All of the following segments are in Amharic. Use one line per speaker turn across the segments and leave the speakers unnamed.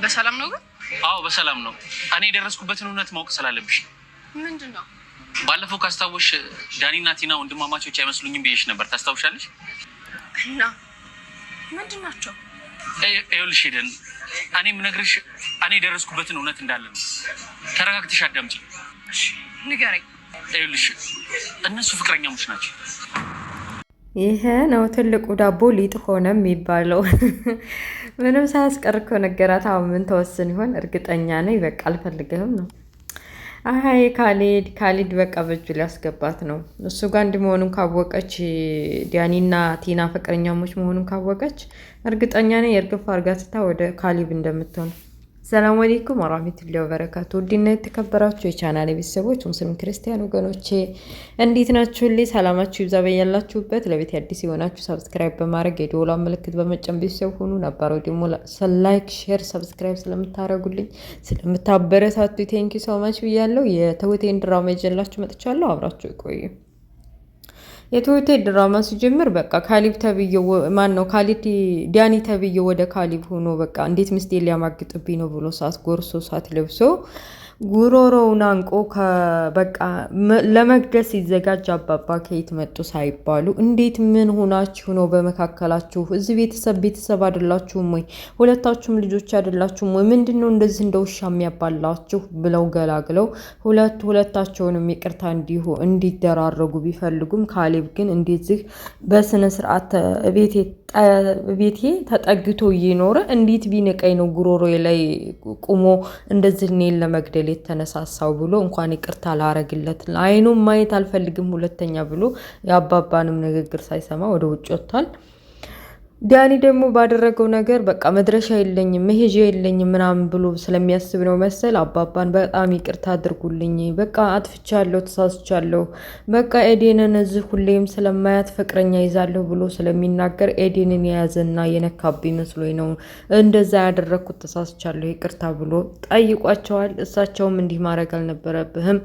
በሰላም ነው ግን?
አዎ በሰላም ነው። እኔ የደረስኩበትን እውነት ማወቅ ስላለብሽ።
ምንድነው?
ባለፈው ካስታወሽ ዳኒና ቲና ወንድማማቾች አይመስሉኝም ብዬሽ ነበር። ታስታውሻለሽ?
እና ምንድናቸው?
ይኸውልሽ ሄደን እኔ የምነግርሽ እኔ የደረስኩበትን እውነት እንዳለ ነው። ተረጋግተሽ አዳምጪ።
እሺ ንገረኝ።
ይኸውልሽ እነሱ ፍቅረኛሞች ናቸው።
ይሄ ነው ትልቁ ዳቦ ሊጥ ሆነ የሚባለው። ምንም ሳያስቀር እኮ ነገራት። አሁን ምን ተወስን ይሆን? እርግጠኛ ነኝ በቃ አልፈልግህም ነው። አይ ካሊድ በቃ በእጁ ሊያስገባት ነው። እሱ ጋር እንዲህ መሆኑን ካወቀች፣ ዲያኒና ቲና ፍቅረኛሞች መሆኑን ካወቀች እርግጠኛ ነኝ የእርግፍ አርጋትታ ወደ ካሊብ እንደምትሆን። ሰላም አለይኩም ወራህመቱላሂ ወበረካቱ። ውድና የተከበራችሁ የቻናሌ ቤተሰቦች ሙስሊም ክርስቲያን ወገኖቼ እንዴት ናችሁልኝ? ሰላማችሁ ይብዛ በያላችሁበት። ለቤት አዲስ የሆናችሁ ሰብስክራይብ በማድረግ የደወሏን ምልክት በመጫን ቤተሰብ ሁኑ። ነባረው ደግሞ ላይክ፣ ሼር፣ ሰብስክራይብ ስለምታደርጉልኝ ስለምታበረታቱ ቴንኪ ሶ ማች ብያለሁ። የትሁቴን ድራማ ይዤላችሁ መጥቻለሁ። አብራችሁ ይቆዩ። የትሁቴ ድራማ ሲጀምር በቃ ካሊብ ተብዬው ዲያኒ ተብዬው ወደ ካሊብ ሆኖ በቃ እንዴት ምስቴ ሊያማግጥብኝ ነው ብሎ ሳት ጎርሶ ሳት ለብሶ ጉሮሮውን አንቆ በቃ ለመግደል ሲዘጋጅ አባባ ከየት መጡ ሳይባሉ እንዴት ምን ሆናችሁ ነው በመካከላችሁ? እዚህ ቤተሰብ አይደላችሁም ወይ? ሁለታችሁም ልጆች አይደላችሁም ወይ? ምንድነው እንደዚህ እንደ ውሻ የሚያባላችሁ? ብለው ገላግለው ሁለታቸውንም ይቅርታ እንዲደራረጉ ቢፈልጉም ካሌብ ግን እንደዚህ በስነ ስርዓት ቤቴ ተጠግቶ እየኖረ እንዴት ቢንቀኝ ነው ጉሮሮዬ ላይ ቁሞ እንደዚህ እኔን ለመግደል የተነሳሳው ብሎ እንኳን ይቅርታ ላረግለት አይኑን ማየት አልፈልግም ሁለተኛ ብሎ የአባባንም ንግግር ሳይሰማ ወደ ውጭ ወጥቷል። ዳኒ ደግሞ ባደረገው ነገር በቃ መድረሻ የለኝም መሄጃ የለኝም ምናምን ብሎ ስለሚያስብ ነው መሰል አባባን በጣም ይቅርታ አድርጉልኝ፣ በቃ አጥፍቻለሁ፣ ተሳስቻለሁ፣ በቃ ኤዴንን እዚህ ሁሌም ስለማያት ፍቅረኛ ይዛለሁ ብሎ ስለሚናገር ኤዴንን የያዘና የነካብኝ መስሎኝ ነው እንደዛ ያደረግኩት፣ ተሳስቻለሁ፣ ይቅርታ ብሎ ጠይቋቸዋል። እሳቸውም እንዲህ ማድረግ አልነበረብህም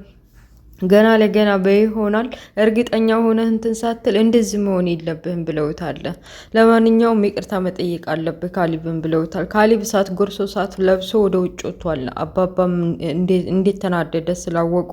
ገና ለገና በይሆናል እርግጠኛ ሆነህ እንትን ሳትል እንደዚህ መሆን የለብህም ብለውታል። ለማንኛውም ይቅርታ መጠየቅ አለብህ ካሊብን ብለውታል። ካሊብ ሳት ጎርሶ ሳት ለብሶ ወደ ውጭ ወጥቷል። አባባም እንዴት ተናደደ ስላወቁ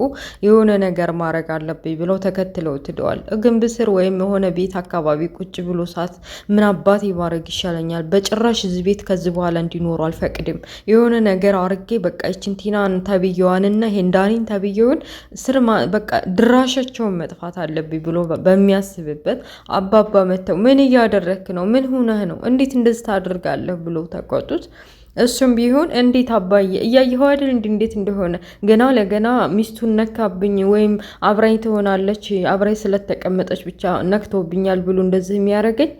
የሆነ ነገር ማድረግ አለብኝ ብለው ተከትለው ትደዋል። ግንብ ስር ወይም የሆነ ቤት አካባቢ ቁጭ ብሎ ሳት ምን አባቴ ማድረግ ይሻለኛል? በጭራሽ እዚህ ቤት ከዚህ በኋላ እንዲኖሩ አልፈቅድም። የሆነ ነገር አርጌ በቃ ይችን ቲናን ተብየዋንና ሄንዳኒን ተብየውን ስር በቃ ድራሻቸውን መጥፋት አለብኝ ብሎ በሚያስብበት አባባ መተው ምን እያደረክ ነው? ምን ሆነህ ነው? እንዴት እንደዚህ ታደርጋለህ? ብሎ ተቆጡት። እሱም ቢሆን እንዴት አባዬ እያየኸው አይደል እንዴት እንደሆነ ገና ለገና ሚስቱን ነካብኝ ወይም አብራኝ ትሆናለች አብራኝ ስለተቀመጠች ብቻ ነክቶብኛል ብሎ እንደዚህ የሚያደርገኝ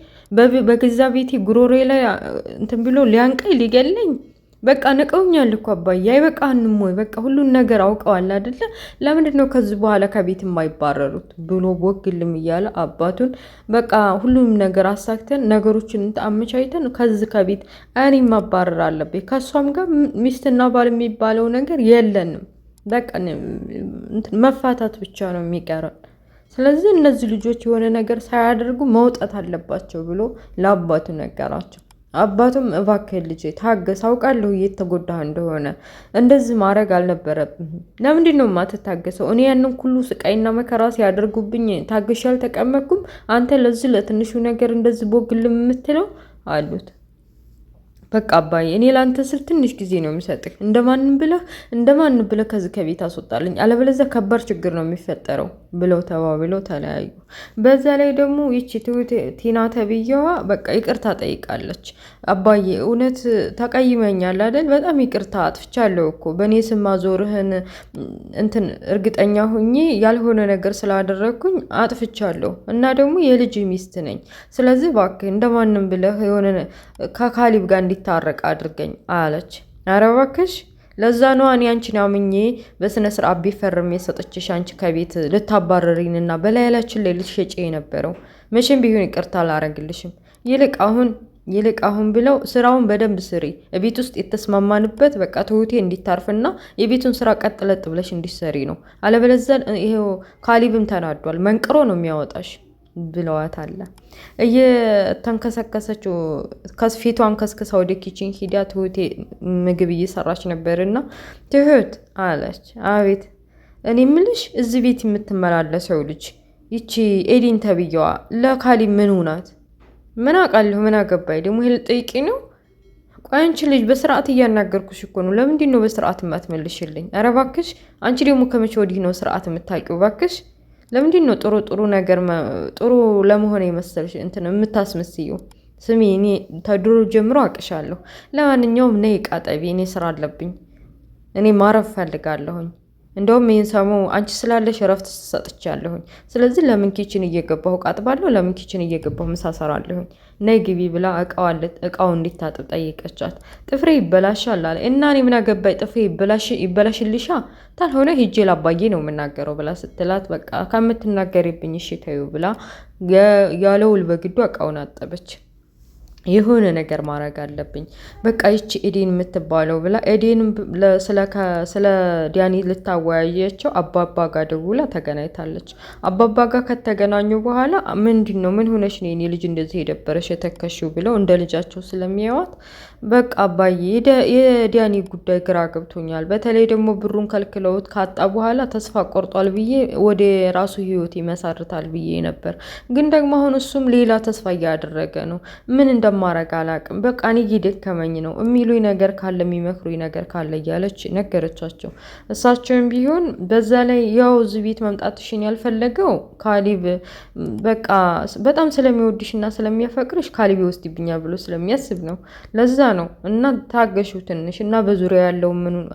በገዛ ቤቴ ጉሮሬ ላይ እንትን ብሎ ሊያንቀኝ ሊገለኝ በቃ ንቀውኛል እኮ አባዬ አይበቃህንም ወይ? በቃ ሁሉን ነገር አውቀዋል አይደለ? ለምንድን ነው ከዚህ በኋላ ከቤት የማይባረሩት? ብሎ ቦግልም እያለ አባቱን በቃ ሁሉም ነገር አሳክተን ነገሮችን አመቻችተን ከዚህ ከቤት እኔ ማባረር አለብኝ። ከሷም ጋር ሚስትና ባል የሚባለው ነገር የለንም። በቃ መፋታት ብቻ ነው የሚቀረን። ስለዚህ እነዚህ ልጆች የሆነ ነገር ሳያደርጉ መውጣት አለባቸው ብሎ ለአባቱ ነገራቸው። አባቱም እባክህ ልጄ ታገስ፣ አውቃለሁ እየተጎዳህ እንደሆነ እንደዚህ ማድረግ አልነበረብህም። ለምንድን ነው የማትታገሰው? እኔ ያንን ሁሉ ስቃይና መከራ ሲያደርጉብኝ ታግሼ አልተቀመጥኩም? አንተ ለዚህ ለትንሹ ነገር እንደዚህ ቦግልም የምትለው አሉት። በቃ አባዬ እኔ ላንተ ስል ትንሽ ጊዜ ነው የሚሰጥህ። እንደማንም ብለህ ከዚህ ከቤት አስወጣልኝ፣ አለበለዚያ ከባድ ችግር ነው የሚፈጠረው ብለው ተባብለው ተለያዩ። በዛ ላይ ደግሞ ይቺ ቲና ተብዬዋ በቃ ይቅርታ ጠይቃለች። አባዬ እውነት ተቀይመኛል አይደል? በጣም ይቅርታ አጥፍቻለሁ እኮ በእኔ ስም ማዞርህን እንትን እርግጠኛ ሁኜ ያልሆነ ነገር ስላደረግኩኝ አጥፍቻለሁ እና ደግሞ የልጅ ሚስት ነኝ። ስለዚህ እባክህ እንደማንም ብለህ የሆነ ከካሊብ ጋር እንዲታረቅ አድርገኝ አለች። ኧረ እባክሽ ለዛ ነው እኔ አንቺን አምኜ በስነ ስርዓት ቢፈርም የሰጠችሽ አንቺ ከቤት ልታባረሪንና በላያችን ላይ ልትሸጪ የነበረው። መቼም ቢሆን ይቅርታ አላረግልሽም። ይልቅ አሁን ብለው ስራውን በደንብ ስሪ። ቤት ውስጥ የተስማማንበት በቃ ትሁቴ እንዲታርፍና የቤቱን ስራ ቀጥለጥ ብለሽ እንዲሰሪ ነው። አለበለዚያ ይሄው ካሊብም ተናዷል፣ መንቅሮ ነው የሚያወጣሽ ብለዋታል። እየተንከሰከሰችው ከስፊቷን ከስከሳ ወደ ኪችን ሂዳ ትሁቴ ምግብ እየሰራች ነበርና ትሁት አለች። አቤት። እኔ ምልሽ እዚህ ቤት የምትመላለሰው ልጅ ይቺ ኤዲን ተብዬዋ ለካሊብ ምን ሆናት? ምን አውቃለሁ? ምን አገባኝ ደግሞ? ይሄ ልጠይቂ ነው? ቆይ አንቺ ልጅ በስርዓት እያናገርኩሽ እኮ ነው። ለምንድን ነው በስርዓት የማትመልሽልኝ? ኧረ እባክሽ አንቺ ደግሞ ከመቼ ወዲህ ነው ስርዓት የምታውቂው? እባክሽ ለምንድን ነው ጥሩ ነገር ጥሩ ለመሆን የመሰልሽ እንትን የምታስመስዩ? ስሚ እኔ ተድሮ ጀምሮ አቅሻለሁ። ለማንኛውም ነይ ዕቃ ጠቢ፣ እኔ ስራ አለብኝ። እኔ ማረፍ ፈልጋለሁኝ። እንደውም ይህን ሰሞን አንቺ ስላለሽ እረፍት ሰጥቻለሁኝ። ስለዚህ ለምን ኪችን እየገባሁ ቃጥባለሁ? ለምን ኪችን እየገባሁ ምሳ ሰራለሁኝ? ነይ ግቢ ብላ እቃውን እንዲታጥብ ጠይቀቻት። ጥፍሬ ይበላሻል አለ እና እኔ ምን አገባኝ? ጥፍሬ ይበላሽልሻ? ታልሆነ ሂጄ ላባዬ ነው የምናገረው ብላ ስትላት፣ በቃ ከምትናገሪብኝ እሺ ተይው ብላ ያለውል በግዱ እቃውን አጠበች። የሆነ ነገር ማድረግ አለብኝ በቃ ይቺ ኤዴን የምትባለው ብላ ኤዴን ስለ ዲያኒ ልታወያየቸው አባባ ጋር ደውላ ተገናኝታለች። አባባ ጋር ከተገናኙ በኋላ ምንድን ነው ምን ሆነሽ ነው የኔ ልጅ እንደዚህ የደበረሽ የተከሽው ብለው እንደ ልጃቸው ስለሚያዋት በቃ አባዬ የዲያኒ ጉዳይ ግራ ገብቶኛል። በተለይ ደግሞ ብሩን ከልክለውት ካጣ በኋላ ተስፋ ቆርጧል ብዬ ወደ ራሱ ህይወት ይመሰርታል ብዬ ነበር። ግን ደግሞ አሁን እሱም ሌላ ተስፋ እያደረገ ነው። ምን እንደማረግ አላቅም። በቃ እኔ እየደከመኝ ነው። የሚሉኝ ነገር ካለ የሚመክሩኝ ነገር ካለ እያለች ነገረቻቸው። እሳቸውም ቢሆን በዛ ላይ ያው እዚህ ቤት መምጣትሽን ያልፈለገው ካሊብ በቃ በጣም ስለሚወድሽና ስለሚያፈቅርሽ ካሊብ ይወስድብኛል ብሎ ስለሚያስብ ነው። ለዛ ነው እና ታገሹ ትንሽ እና በዙሪያ ያለው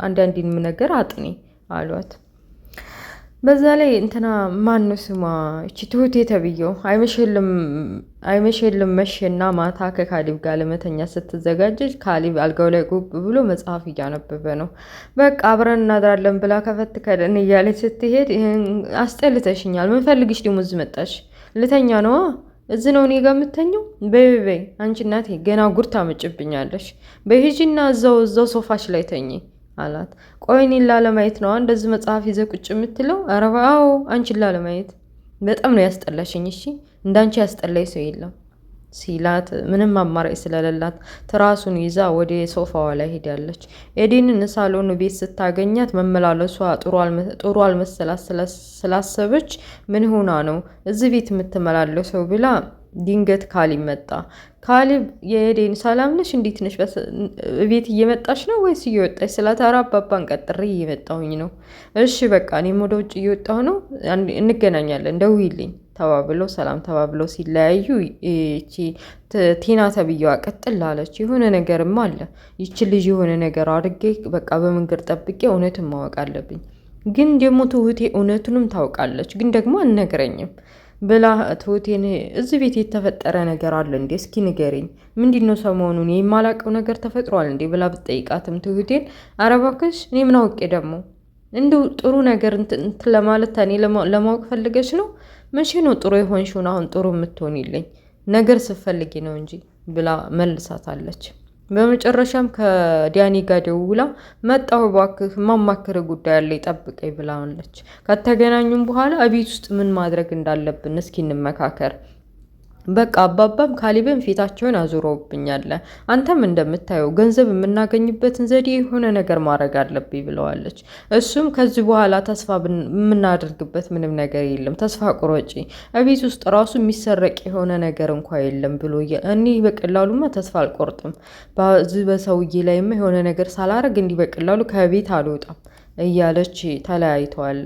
አንዳንድም ነገር አጥኔ አሏት። በዛ ላይ እንትና ማን ነው ስሟ እቺ ትሁቴ ተብዬው አይመሽልም መሸና ማታ ከካሊብ ጋር ለመተኛ ስትዘጋጀች ካሊብ አልጋው ላይ ጉብ ብሎ መጽሐፍ እያነበበ ነው። በቃ አብረን እናድራለን ብላ ከፈት ከደን እያለች ስትሄድ አስጠልተሽኛል፣ ምን ፈልግሽ ደግሞ እዚህ መጣሽ? ልተኛ ነዋ። እዚህ ነው እኔ ጋር የምተኘው? በይ አንቺ እናቴ ገና ጉር ታመጭብኛለሽ። በሂጂና እዛው ሶፋሽ ላይ ተኚ አላት። ቆይ እኔን ላለማየት ነው እንደዚህ መጽሐፍ ይዘህ ቁጭ የምትለው? ኧረ አዎ አንቺን ላለማየት። በጣም ነው ያስጠላሽኝ። እሺ እንዳንቺ ያስጠላኝ ሰው የለም ሲላት ምንም አማራጭ ስለሌላት ትራሱን ይዛ ወደ ሶፋዋ ላይ ሄዳለች። ኤዴንን ሳሎን ቤት ስታገኛት መመላለሷ ጥሩ አልመሰላት ስላሰበች ምን ሆና ነው እዚህ ቤት የምትመላለሰው ብላ ድንገት ካሊብ መጣ። ካሊብ የኤዴን ሰላም ነሽ? እንዴት ነሽ? ቤት እየመጣሽ ነው ወይስ እየወጣሽ ስላት፣ ኧረ አባባን ቀጥሬ እየመጣሁኝ ነው። እሺ በቃ እኔም ወደ ውጭ እየወጣሁ ነው፣ እንገናኛለን፣ ደውይልኝ ተባብለው ሰላም ተባብለው ሲለያዩ ይቺ ቲና ተብዬዋ ቀጥል አለች። የሆነ ነገርም አለ ይቺ ልጅ የሆነ ነገር አድርጌ በቃ በመንገድ ጠብቄ እውነቱን ማወቅ አለብኝ። ግን ደግሞ ትሁቴ እውነቱንም ታውቃለች፣ ግን ደግሞ አልነግረኝም ብላ ትሁቴን እዚህ ቤት የተፈጠረ ነገር አለ እንዴ? እስኪ ንገሪኝ። ምንድነው ሰሞኑን የማላውቀው ነገር ተፈጥሯል እንዴ? ብላ ብትጠይቃትም ትሁቴን ኧረ እባክሽ እኔ ምን አውቄ ደግሞ እንዲሁ ጥሩ ነገር እንትን ለማለት እኔ ለማወቅ ፈልገሽ ነው? መቼ ነው ጥሩ የሆንሽውን አሁን ጥሩ የምትሆንልኝ? ነገር ስትፈልጊ ነው እንጂ ብላ መልሳታለች። በመጨረሻም ከዲያኒ ጋር ደውላ መጣሁ እባክህ ማማከር ጉዳይ አለ ጠብቀኝ ብላለች። ከተገናኙም በኋላ እቤት ውስጥ ምን ማድረግ እንዳለብን እስኪ እንመካከር። በቃ አባባም ካሊብን ፊታቸውን አዙረውብኛል። አንተም እንደምታየው ገንዘብ የምናገኝበትን ዘዴ የሆነ ነገር ማድረግ አለብኝ ብለዋለች። እሱም ከዚህ በኋላ ተስፋ የምናደርግበት ምንም ነገር የለም፣ ተስፋ ቁረጪ፣ እቤት ውስጥ ራሱ የሚሰረቅ የሆነ ነገር እንኳ የለም ብሎ እኔ በቀላሉማ ተስፋ አልቆርጥም፣ በዚህ በሰውዬ ላይማ የሆነ ነገር ሳላረግ እንዲህ በቀላሉ ከቤት አልወጣም እያለች ተለያይተዋል።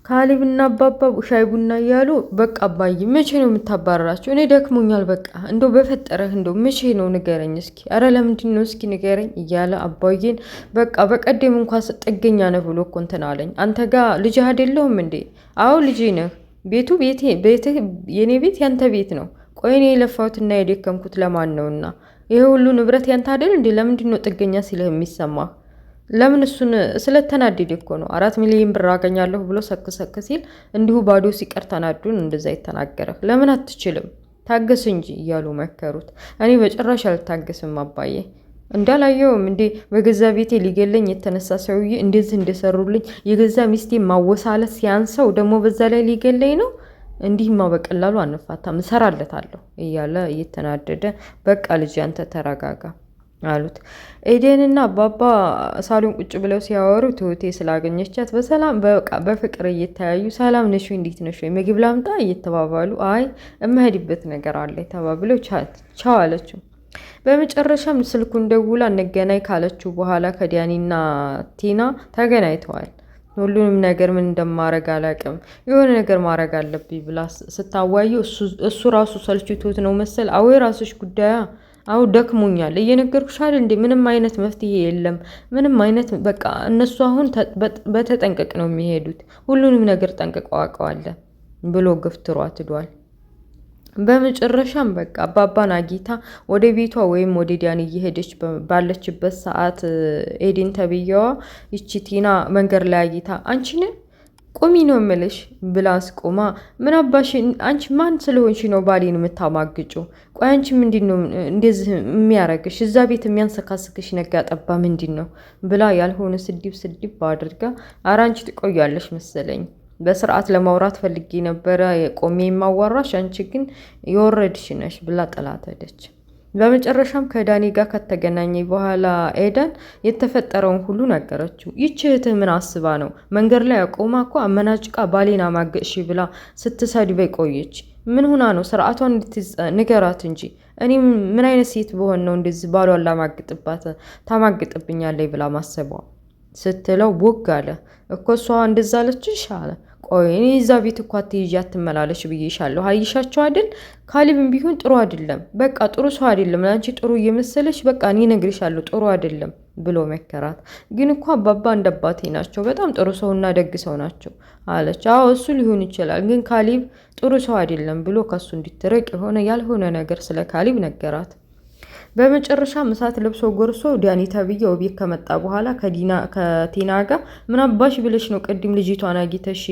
ካሊብና አባባ ሻይ ቡና እያሉ በቃ አባዬ መቼ ነው የምታባረራቸው? እኔ ደክሞኛል፣ በቃ እንደው በፈጠረህ እንደው መቼ ነው ንገረኝ እስኪ፣ ኧረ ለምንድን ነው እስኪ ንገረኝ እያለ አባዬን በቃ በቀደም እንኳን ጥገኛ ነህ ብሎ እኮ እንትን አለኝ። አንተ ጋር ልጅህ አይደለሁም እንዴ? አዎ ልጄ ነህ። ቤቱ ቤትህ የኔ ቤት ያንተ ቤት ነው። ቆይ እኔ የለፋሁትና የደከምኩት ለማን ነውና? ይሄ ሁሉ ንብረት ያንተ አይደል እንዴ? ለምንድን ነው ጥገኛ ሲልህ የሚሰማህ? ለምን እሱን ስለተናደደ እኮ ነው። 4 ሚሊዮን ብር አገኛለሁ ብሎ ሰክሰክ ሲል እንዲሁ ባዶ ሲቀር ተናዱን እንደዛ ይተናገረህ። ለምን አትችልም? ታገስ እንጂ እያሉ መከሩት። እኔ በጭራሽ አልታገስም አባዬ፣ እንዳላየውም እንዴ በገዛ ቤቴ ሊገለኝ የተነሳ ሰውዬ እንደዚህ እንደሰሩልኝ የገዛ ሚስቴ ማወሳለት ሲያንሰው ደግሞ በዛ ላይ ሊገለኝ ነው። እንዲህማ በቀላሉ አንፋታም፣ እሰራለታለሁ እያለ እየተናደደ በቃ ልጅ አንተ ተረጋጋ አሉት። ኤደንና አባባ ሳሎን ቁጭ ብለው ሲያወሩ ትሁቴ ስላገኘቻት በሰላም በቃ በፍቅር እየተያዩ ሰላም ነሽ ወይ እንዴት ነሽ ወይ ምግብ ላምጣ እየተባባሉ አይ እምሄድበት ነገር አለ ተባብለው ቻው አለችው። በመጨረሻም ስልኩን ደውላ እንገናኝ ካለችው በኋላ ከዲያኒና ቲና ተገናኝተዋል። ሁሉንም ነገር ምን እንደማረግ አላውቅም፣ የሆነ ነገር ማድረግ አለብኝ ብላ ስታዋየው እሱ ራሱ ሰልችቶት ነው መሰል አዎ የራስሽ ጉዳያ አው ደክሞኛል እየነገርኩሽ አይደል እንዴ ምንም አይነት መፍትሄ የለም ምንም አይነት በቃ እነሱ አሁን በተጠንቀቅ ነው የሚሄዱት ሁሉንም ነገር ጠንቅቀው አውቀዋል ብሎ ገፍትሯት ሄዷል። በመጨረሻም በቃ አባባን አጊታ ወደ ቤቷ ወይም ወደ ዲያን እየሄደች ባለችበት ሰዓት ኤደን ተብየዋ ይቺ ቲና መንገድ ላይ አጊታ አንቺን ቁሚ ነው የምልሽ ብላ አስቆማ ምን አባሽ አንቺ ማን ስለሆንሽ ነው ባሌን የምታማግጪው? ቆይ አንቺ ምንድነው እንደዚህ የሚያረግሽ? እዛ ቤት የሚያንሰካስክሽ ነጋ ጠባ ምንድነው ብላ ያልሆነ ስድብ አድርጋ ኧረ አንቺ ትቆያለሽ መሰለኝ በስርዓት ለማውራት ፈልጌ ነበረ ቆሜ የማዋራሽ አንቺ ግን የወረድሽ ነሽ ብላ ጥላት ሄደች። በመጨረሻም ከዳኒ ጋር ከተገናኘ በኋላ ኤደን የተፈጠረውን ሁሉ ነገረችው። ይህች እህትህ ምን አስባ ነው መንገድ ላይ አቆማ እኮ አመናጭቃ ባሌን አማገጥሽ ብላ ስትሰድበኝ ቆየች። ምን ሆና ነው ስርዓቷን ንገራት እንጂ እኔ ምን አይነት ሴት በሆን ነው እንደዚህ ባሏን ላማግጥባት ታማግጥብኛለች ብላ ማሰቧ ስትለው ቦግ አለ እኮ እሷ እንደዛ አለችሽ አለ። ቆይ እኔ እዛ ቤት እኮ አትይዣ አትመላለሽ ብዬሻለሁ አይሻቸው አይደል? ካሊብም ቢሆን ጥሩ አይደለም በቃ ጥሩ ሰው አይደለም ላንቺ ጥሩ እየመሰለሽ በቃ እኔ ነግርሻለሁ ጥሩ አይደለም ብሎ መከራት። ግን እኮ አባባ እንደባቴ ናቸው በጣም ጥሩ ሰውና ደግ ሰው ናቸው አለች። አዎ እሱ ሊሆን ይችላል ግን ካሊብ ጥሩ ሰው አይደለም ብሎ ከሱ እንድትርቅ ያልሆነ ነገር ስለ ካሊብ ነገራት። በመጨረሻ እሳት ለብሶ ጎርሶ ዲያኒ ተብዬው ቤት ከመጣ በኋላ ከቲና ጋር ምን አባሽ ብለሽ ነው ቅድም ልጅቷን አግኝተሽ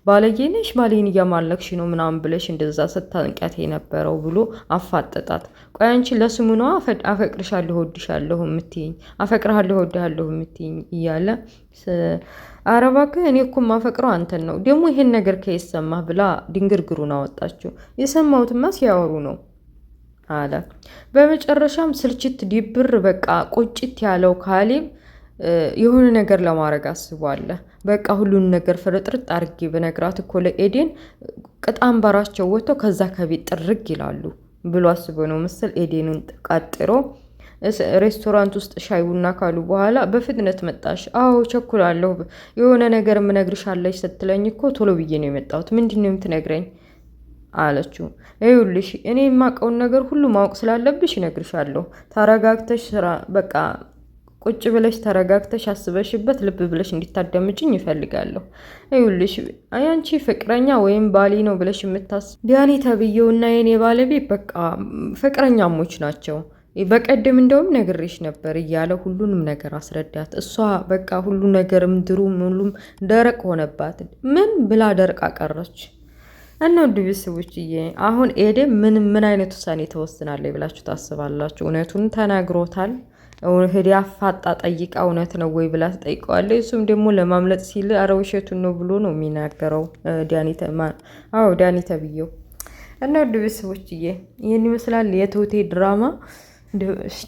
ባለጌነሽ ባሌን እያማለክሽ ነው ምናምን ብለሽ እንደዛ ስታንቂያት የነበረው ብሎ አፋጠጣት። ቆይ አንቺ ለስሙ ነው አፈቅርሻለሁ እወድሻለሁ የምትይኝ አፈቅርሃለሁ እወድሃለሁ የምትይኝ እያለ ኧረ እባክህ እኔ እኮ የማፈቅረው አንተን ነው ደግሞ ይሄን ነገር ከየሰማህ ብላ ድንግርግሩን አወጣችው። የሰማሁትማ ሲያወሩ ነው አለ። በመጨረሻም ስልችት ዲብር በቃ ቁጭት ያለው ካሊብ የሆነ ነገር ለማድረግ አስቧል። በቃ ሁሉን ነገር ፍርጥርጥ አድርጌ በነግራት እኮ ለኤደን ቅጣም ባራቸው ወጥቶ ከዛ ከቤት ጥርግ ይላሉ ብሎ አስቦ ነው መሰል ኤደንን ቀጥሮ ሬስቶራንት ውስጥ ሻይ ቡና ካሉ በኋላ በፍጥነት መጣሽ? አዎ ቸኩላለሁ የሆነ ነገር ምነግርሻለሽ ስትለኝ እኮ ቶሎ ብዬ ነው የመጣሁት ምንድነው የምትነግረኝ አለችው። ይኸውልሽ እኔ የማውቀውን ነገር ሁሉ ማወቅ ስላለብሽ እነግርሻለሁ ተረጋግተሽ ስራ በቃ ቁጭ ብለሽ ተረጋግተሽ አስበሽበት ልብ ብለሽ እንድታዳምጪኝ ይፈልጋለሁ። ይኸውልሽ አንቺ ፍቅረኛ ወይም ባሊ ነው ብለሽ የምታስብ ዲያኒ ተብዬውና የኔ ባለቤት በቃ ፍቅረኛሞች ናቸው በቀደም እንደውም ነግሬሽ ነበር እያለ ሁሉንም ነገር አስረዳት። እሷ በቃ ሁሉ ነገር ምድሩ ሙሉም ደረቅ ሆነባት። ምን ብላ ደርቃ ቀረች። እና ውድ ቤተሰቦችዬ አሁን ኤደን ምን አይነት ውሳኔ ተወስናለች ብላችሁ ታስባላችሁ? እውነቱን ተናግሮታል? ሄዲ አፋጣ ጠይቃ እውነት ነው ወይ ብላ ትጠይቀዋለች። እሱም ደግሞ ለማምለጥ ሲል ኧረ ውሸቱን ነው ብሎ ነው የሚናገረው ዳኒ ተብዬው። እና ውድ ቤተሰቦችዬ ይህን ይመስላል የትሁቴ ድራማ።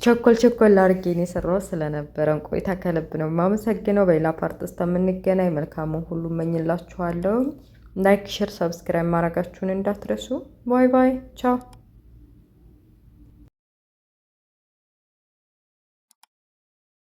ቸኮል አድርጌ ነው የሰራሁት። ስለነበረን ቆይታ ከልብ ነው የማመሰግነው። በሌላ ፓርት እስከምንገናኝ መልካሙን ሁሉ እመኝላችኋለሁ። ላይክ፣ ሼር፣ ሰብስክራይብ ማድረጋችሁን እንዳትረሱ። ባይ ባይ ቻው።